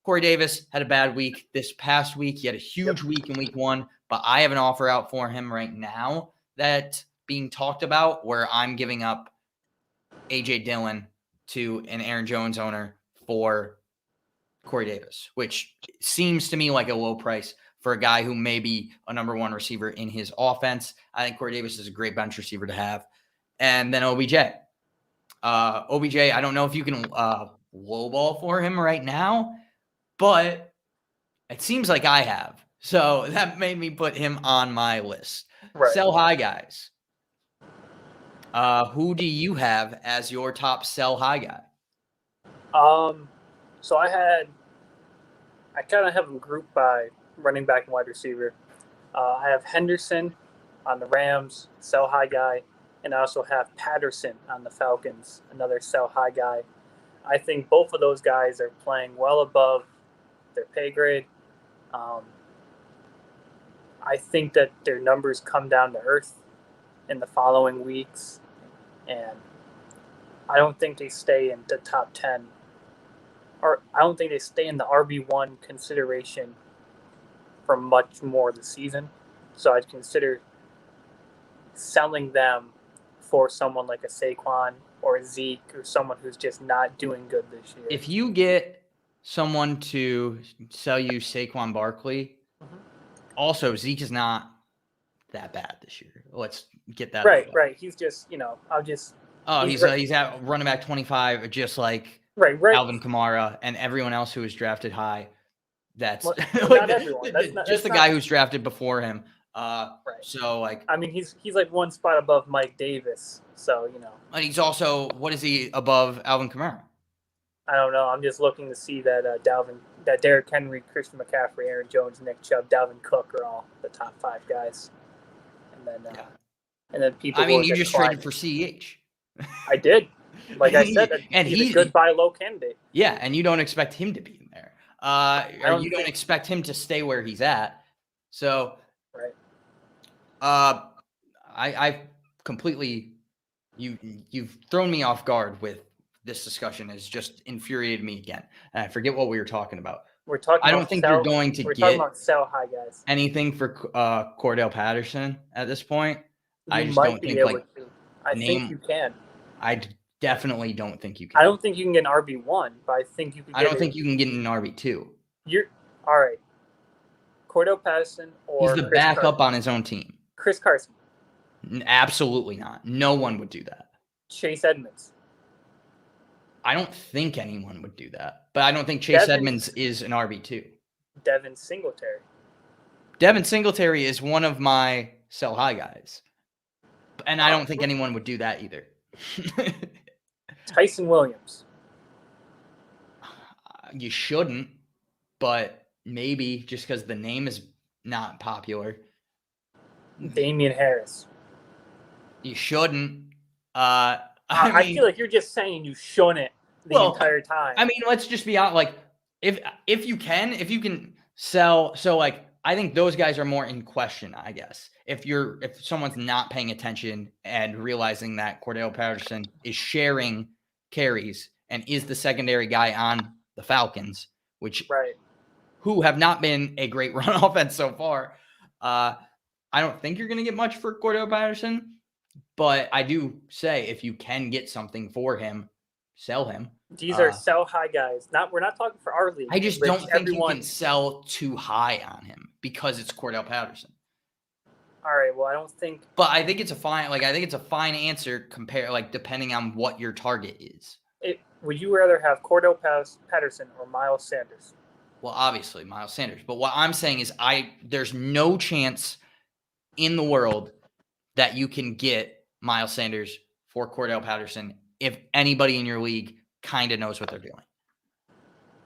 Corey Davis had a bad week this past week. He had a huge week in week 1, but I have an offer out for him right now that's being talked about where I'm giving up A.J. Dillon to an Aaron Jones owner for Corey Davis, which seems to me like a low price for a guy who may be a number one receiver in his offense. I think Corey Davis is a great bench receiver to have. And then OBJ. OBJ, I don't know if you can lowball for him right now, but it seems like I have. So that made me put him on my list. Right. Sell high guys. Who do you have as your top sell high guy? So I kind of have them grouped by running back and wide receiver. I have Henderson on the Rams, sell high guy, and I also have Patterson on the Falcons, another sell high guy. I think both of those guys are playing well above their pay grade. I think that their numbers come down to earth in the following weeks, and I don't think they stay in the top 10, or I don't think they stay in the RB1 consideration for much more of the season. So I'd consider selling them for someone like a Saquon or a Zeke or someone who's just not doing good this year. If you get someone to sell you Saquon Barkley, also Zeke is not that bad this year. Let's get that right. He's just, he's at running back 25, just like right. Alvin Kamara and everyone else who was drafted high. That's not everyone. That's the guy who's drafted before him. Right. So he's like one spot above Mike Davis. So and he's also, what is he above Alvin Kamara? I don't know. I'm just looking to see that Derrick Henry, Christian McCaffrey, Aaron Jones, Nick Chubb, Dalvin Cook are all the top 5 guys. And then people. I mean, you just traded for CEH. I did. Like I said, and he's a good buy low candidate. Yeah, and you don't expect him to be in there. Or you don't expect him to stay where he's at. So, right. I completely you've thrown me off guard with this discussion. Has just infuriated me again. And I forget what we were talking about. I don't think you're going to get sell high guys. Anything for Cordell Patterson at this point. I just don't think I think you can. I definitely don't think you can. I don't think you can get an RB1, but I think you can. I don't think you can get an RB2. You're all right. Cordell Patterson or he's the Chris backup Carson. On his own team. Chris Carson. Absolutely not. No one would do that. Chase Edmonds. I don't think anyone would do that, but I don't think Chase Edmonds is an RB2. Devin Singletary. Devin Singletary is one of my sell high guys, and I don't think anyone would do that either. Tyson Williams. You shouldn't, but maybe just because the name is not popular. Damian Harris. You shouldn't. I feel like you're just saying you shouldn't the entire time. I mean, let's just be out. Like, if you can sell. So, like, I think those guys are more in question, I guess. If someone's not paying attention and realizing that Cordell Patterson is sharing carries and is the secondary guy on the Falcons, who have not been a great run offense so far. I don't think you're going to get much for Cordell Patterson. But I do say if you can get something for him, sell him. These are sell high guys. We're not talking for our league. I just don't think you can sell too high on him because it's Cordell Patterson. All right. Well, I don't think. But I think it's a fine. I think it's a fine answer depending on what your target is. Would you rather have Cordell Patterson or Miles Sanders? Well, obviously Miles Sanders. But what I'm saying is there's no chance in the world that you can get Miles Sanders for Cordell Patterson if anybody in your league kind of knows what they're doing.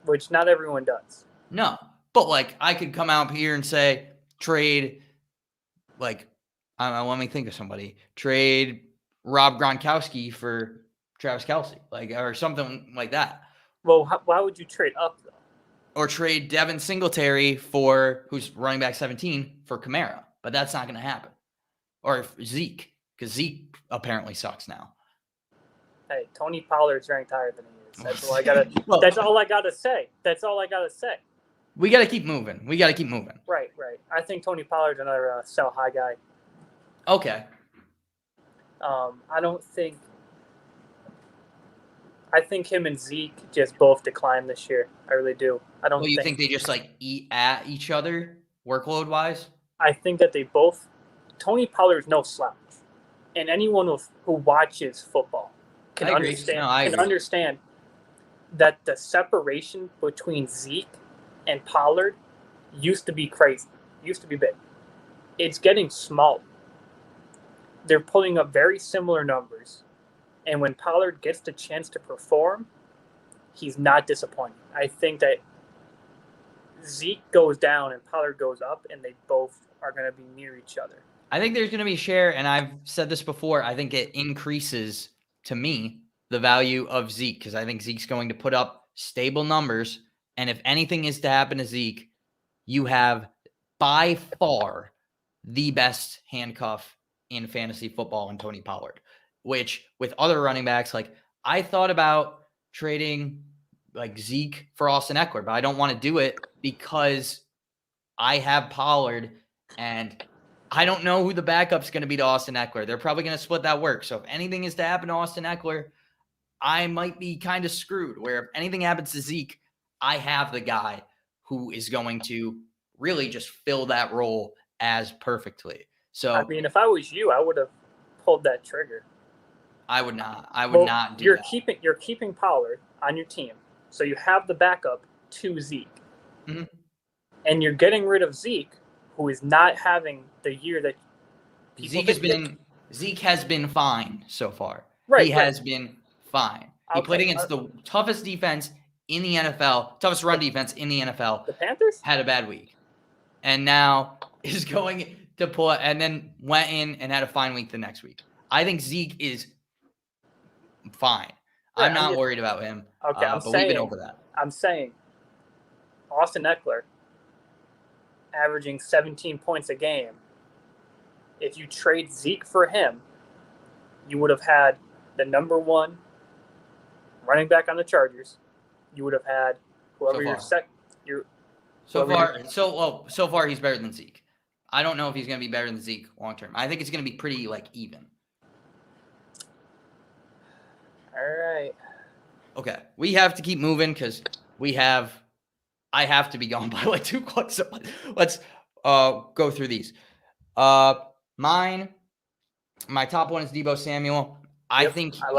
Which not everyone does. No. But, I could come out here and say, trade, let me think of somebody. Trade Rob Gronkowski for Travis Kelce, or something like that. Well, why would you trade up, though? Or trade Devin Singletary who's running back 17, for Kamara. But that's not going to happen. Or Zeke. Because Zeke apparently sucks now. Hey, Tony Pollard's ranked higher than he is. That's all I gotta. That's all I gotta say. That's all I gotta say. We gotta keep moving. Right. I think Tony Pollard's another sell high guy. Okay. I don't think I think him and Zeke just both decline this year. I really do. I don't Well, you think they just like eat at each other workload wise? I think that they both. Tony Pollard is no slouch, and anyone who watches football can I agree. understand. No, I can agree. understand that the separation between Zeke and Pollard used to be crazy. Used to be big. It's getting smaller. They're pulling up very similar numbers, and when Pollard gets the chance to perform, he's not disappointing. I think that Zeke goes down and Pollard goes up, and they both are going to be near each other. I think there's going to be share, and I've said this before. I think it increases, to me, the value of Zeke because I think Zeke's going to put up stable numbers. And if anything is to happen to Zeke, you have by far the best handcuff in fantasy football in Tony Pollard, which with other running backs, like I thought about trading like Zeke for Austin Eckler, but I don't want to do it because I have Pollard and I don't know who the backup's going to be to Austin Eckler. They're probably going to split that work. So if anything is to happen to Austin Eckler, I might be kind of screwed where if anything happens to Zeke, I have the guy who is going to really just fill that role as perfectly. So I mean, if I was you, I would have pulled that trigger. I would not. I would not do that. You're keeping Pollard on your team, so you have the backup to Zeke, and you're getting rid of Zeke, who is not having the year that Zeke has been fine so far. Right, he has been fine. He played against the toughest defense in the NFL, toughest run defense in the NFL. The Panthers had a bad week, and now is going to pull it, and then went in and had a fine week the next week. I think Zeke is fine. Right, I'm not worried about him. Okay, but we've been over that. I'm saying Austin Eckler averaging 17 points a game. If you trade Zeke for him, you would have had the number one running back on the Chargers. You would have had whoever So far he's better than Zeke. I don't know if he's going to be better than Zeke long term. I think it's going to be pretty like even. All right. Okay, we have to keep moving because I have to be gone by like 2 o'clock. So let's go through these. My top one is Deebo Samuel. I think I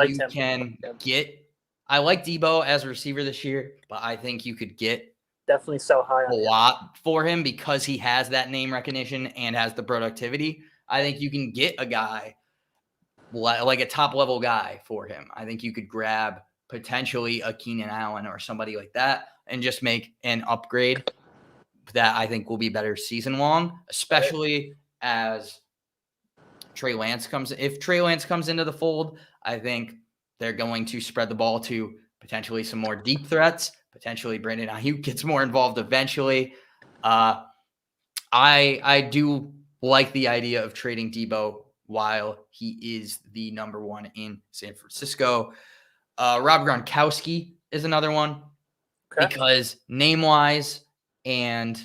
like Deebo as a receiver this year, but I think you could get definitely so high a lot for him because he has that name recognition and has the productivity. I think you can get a guy like a top level guy for him. I think you could grab potentially a Keenan Allen or somebody like that and just make an upgrade that I think will be better season long, especially as Trey Lance comes. If Trey Lance comes into the fold, I think they're going to spread the ball to potentially some more deep threats. Potentially Brandon Ayuk gets more involved eventually. I do like the idea of trading Deebo while he is the number one in San Francisco. Rob Gronkowski is another one because name-wise and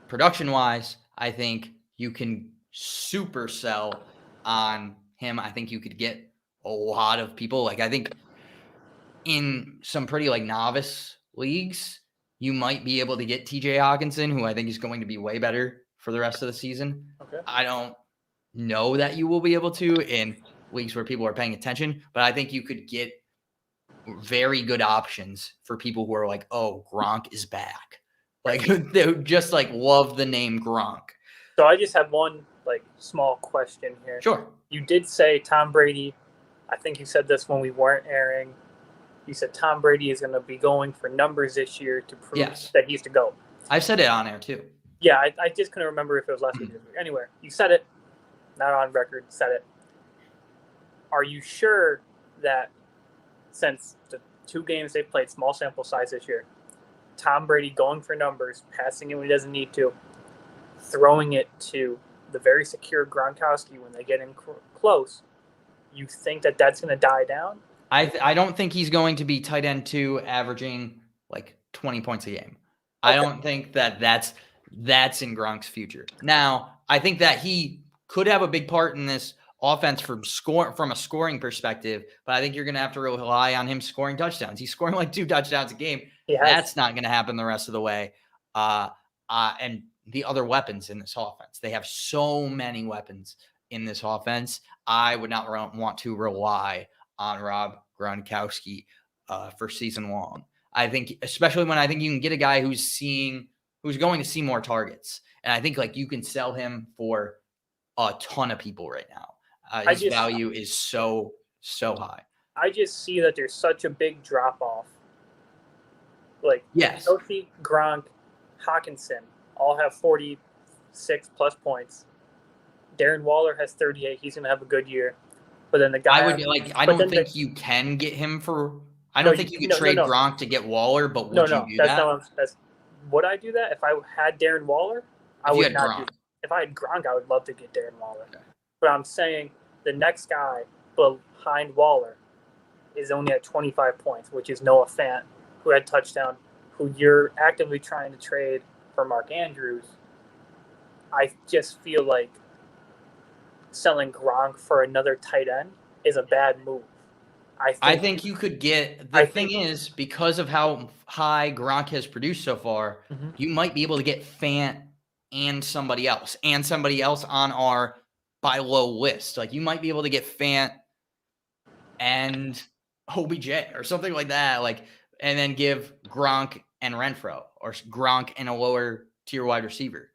production-wise, I think you can super sell on him. I think you could get a lot of people. Like I think in some pretty like novice leagues, you might be able to get TJ Hawkinson, who I think is going to be way better for the rest of the season. Okay. I don't know that you will be able to in leagues where people are paying attention, but I think you could get very good options for people who are like, oh, Gronk is back. Like they just like love the name Gronk. So I just have one like small question here. Sure. You did say Tom Brady. I think you said this when we weren't airing. You said Tom Brady is going to be going for numbers this year to prove that he's to go. I've said it on air too. Yeah, I just couldn't remember if it was last week. Anyway, you said it. Not on record, said it. Are you sure that since the 2 games they've played, small sample size this year, Tom Brady going for numbers, passing it when he doesn't need to, throwing it to the very secure Gronkowski when they get in close, you think that that's going to die down? I don't think he's going to be tight end 2 averaging like 20 points a game. Okay. I don't think that's in Gronk's future. Now, I think that he could have a big part in this offense from a scoring perspective, but I think you're going to have to rely on him scoring touchdowns. He's scoring like 2 touchdowns a game. That's not going to happen the rest of the way. And the other weapons in this offense, they have so many weapons in this offense. I would not want to rely on Rob Gronkowski for season long. I think, especially when I think you can get a guy who's going to see more targets. And I think like you can sell him for a ton of people right now. His value is so high. I just see that there's such a big drop off. Like, yes, Kelsey, Gronk, Hawkinson all have 46 plus points. Darren Waller has 38. He's going to have a good year. But then the guy I don't think you can get him for. I don't think you could trade Gronk to get Waller. But would you do that? Would I do that if I had Darren Waller? I would not do that. If I had Gronk, I would love to get Darren Waller. Okay. But I'm saying the next guy behind Waller is only at 25 points, which is Noah Fant, who had touchdown, who you're actively trying to trade for Mark Andrews. I just feel like selling Gronk for another tight end is a bad move. I think you could get – the thing is, because of how high Gronk has produced so far, you might be able to get Fant and somebody else on our buy low list. Like, you might be able to get Fant and OBJ or something like that, like, and then give Gronk and Renfro or Gronk and a lower tier wide receiver.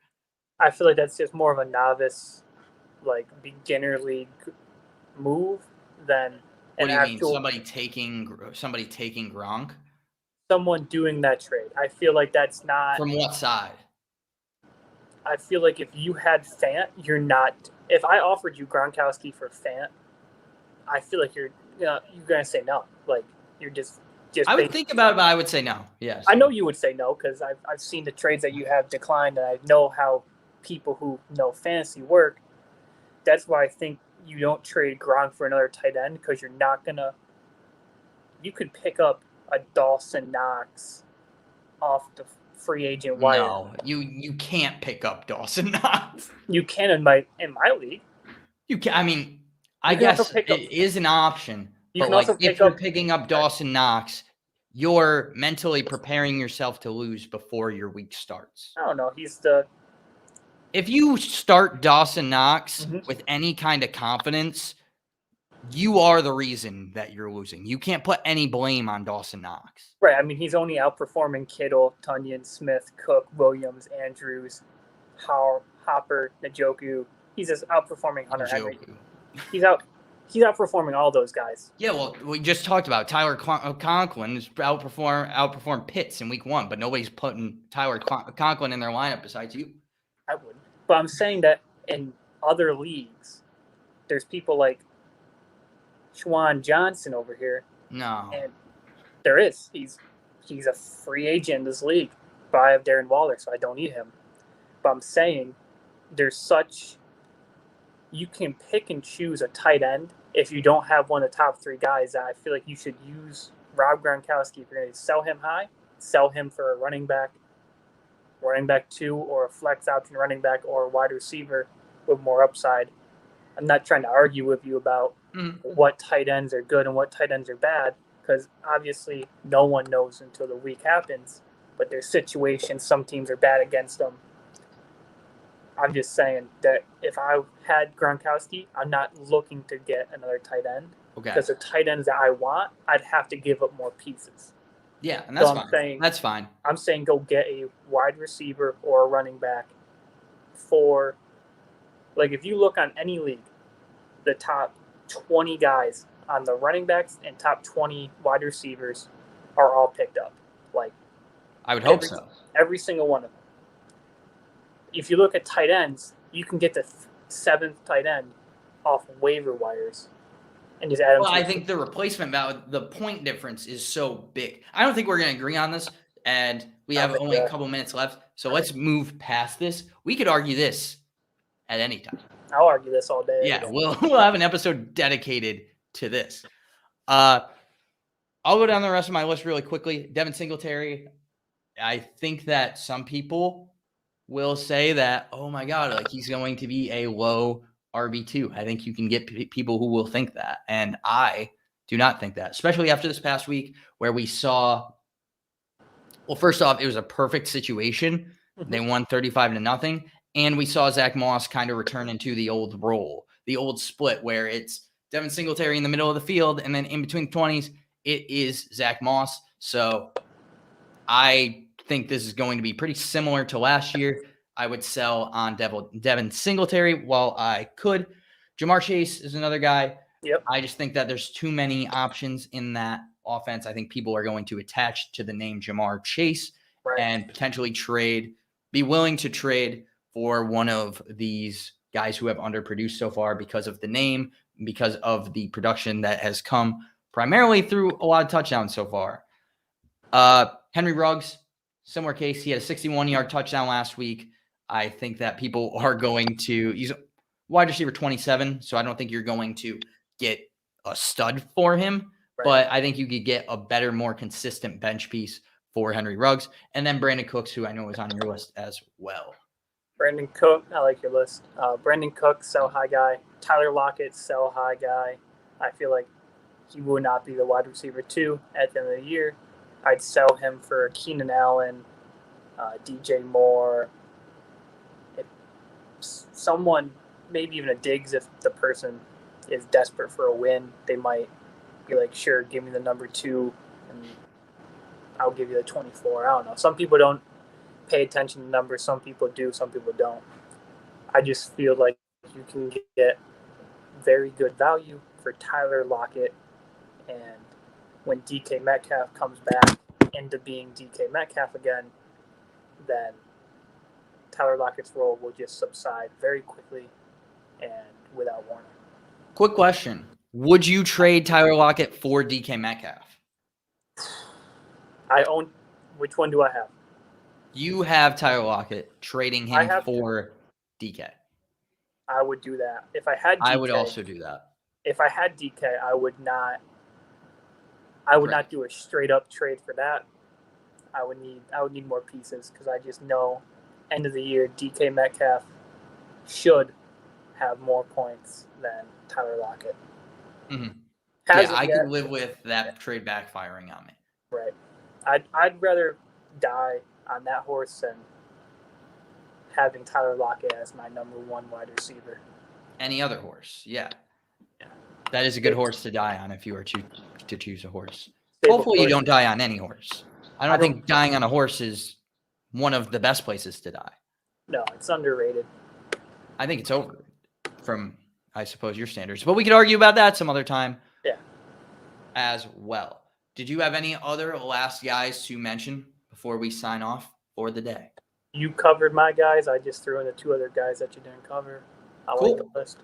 I feel like that's just more of a novice, like, beginner league move than what do you mean? Somebody taking Gronk? Someone doing that trade. I feel like that's not. From what side? I feel like if you had Fant, you're not. If I offered you Gronkowski for Fant, I feel like you're gonna say no. Like, you're just. I would think about it, but I would say no. Yes. I know you would say no because I've seen the trades that you have declined, and I know how people who know fantasy work. That's why I think you don't trade Gronk for another tight end because you're not gonna. You could pick up a Dawson Knox off the free agent wire. No, you can't pick up Dawson Knox. You can in my league. You can. I mean, I guess it is an option. But like, if you're picking up Dawson Knox, you're mentally preparing yourself to lose before your week starts. I don't know. If you start Dawson Knox with any kind of confidence, you are the reason that you're losing. You can't put any blame on Dawson Knox. Right. I mean, he's only outperforming Kittle, Tunyon, Smith, Cook, Williams, Andrews, Hopper, Njoku. He's just outperforming Hunter Henry. He's outperforming all those guys. Yeah, well, we just talked about Tyler Conklin has outperformed Pitts in week 1, but nobody's putting Tyler Conklin in their lineup besides you. I wouldn't. But I'm saying that in other leagues, there's people like Schwan Johnson over here. No. And there is. He's a free agent in this league. But I have Darren Waller, so I don't need him. But I'm saying you can pick and choose a tight end if you don't have one of the top 3 guys that I feel like you should use Rob Gronkowski. If you're going to sell him high, sell him for a running back 2, or a flex option running back, or a wide receiver with more upside. I'm not trying to argue with you about what tight ends are good and what tight ends are bad, because obviously no one knows until the week happens. But there's situations, some teams are bad against them. I'm just saying that if I had Gronkowski, I'm not looking to get another tight end. Okay. Because the tight ends that I want, I'd have to give up more pieces. Yeah, and that's fine. That's fine. I'm saying go get a wide receiver or a running back for, like, if you look on any league, the top 20 guys on the running backs and top 20 wide receivers are all picked up. Like, I would hope so. Every single one of them. If you look at tight ends, you can get the 7th tight end off waiver wires and just add them. Well, I think the replacement value, the point difference is so big. I don't think we're going to agree on this, and we have only a couple minutes left. So let's move past this. We could argue this at any time. I'll argue this all day. Yeah, we'll have an episode dedicated to this. I'll go down the rest of my list really quickly. Devin Singletary. I think that some people will say that, oh my God, like, he's going to be a low RB2. I think you can get people who will think that. And I do not think that, especially after this past week where we saw, well, first off, it was a perfect situation. They won 35-0. And we saw Zach Moss kind of return into the old role, the old split where it's Devin Singletary in the middle of the field. And then in between the 20s, it is Zach Moss. So I think this is going to be pretty similar to last year. I would sell on Devin Singletary while I could. Jamar Chase is another guy. Yep. I just think that there's too many options in that offense. I think people are going to attach to the name Jamar Chase and potentially be willing to trade for one of these guys who have underproduced so far because of the name, because of the production that has come primarily through a lot of touchdowns so far. Henry Ruggs, similar case. He had a 61-yard touchdown last week. I think that people are going to – he's wide receiver 27, so I don't think you're going to get a stud for him. But I think you could get a better, more consistent bench piece for Henry Ruggs. And then Brandon Cooks, who I know is on your list as well. Brandon Cook, I like your list. Brandon Cook, sell high guy. Tyler Lockett, sell high guy. I feel like he will not be the wide receiver 2 at the end of the year. I'd sell him for Keenan Allen, DJ Moore. If someone, maybe even a Diggs, if the person is desperate for a win, they might be like, sure, give me the number 2 and I'll give you the 24. I don't know. Some people don't pay attention to numbers. Some people do. Some people don't. I just feel like you can get very good value for Tyler Lockett. And when DK Metcalf comes back into being DK Metcalf again, then Tyler Lockett's role will just subside very quickly and without warning. Quick question. Would you trade Tyler Lockett for DK Metcalf? Which one do I have? You have Tyler Lockett, trading him for DK. I would do that. If I had DK, I would also do that. If I had DK, I would not do a straight up trade for that. I would need more pieces because I just know end of the year DK Metcalf should have more points than Tyler Lockett. Mm-hmm. I could live with that trade backfiring on me. Right. I'd rather die on that horse than having Tyler Lockett as my number 1 wide receiver. Any other horse, yeah. That is a good horse to die on if you were to choose a horse. Hopefully you don't die on any horse. I don't think dying on a horse is one of the best places to die. No, it's underrated. I think it's over from, I suppose, your standards. But we could argue about that some other time as well. Did you have any other last guys to mention before we sign off for the day? You covered my guys. I just threw in the 2 other guys that you didn't cover. I like the list.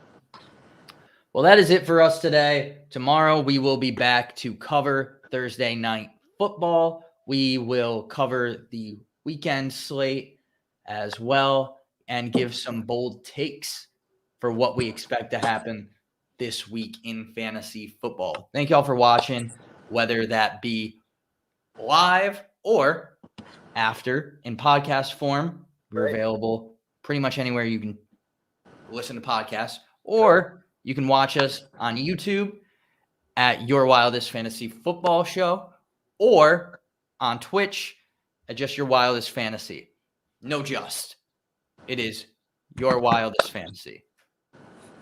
Well, that is it for us today. Tomorrow we will be back to cover Thursday night football. We will cover the weekend slate as well and give some bold takes for what we expect to happen this week in fantasy football. Thank you all for watching, whether that be live or after in podcast form. We're available pretty much anywhere you can listen to podcasts, or you can watch us on YouTube at Your Wildest Fantasy Football Show, or on Twitch at just Your Wildest Fantasy. No just. It is Your Wildest Fantasy.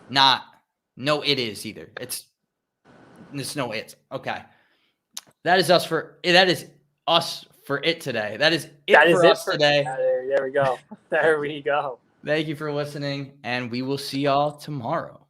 No it is either. It's no it's. Okay. That is us for it today. That is it for us today. There we go. There we go. Thank you for listening, and we will see y'all tomorrow.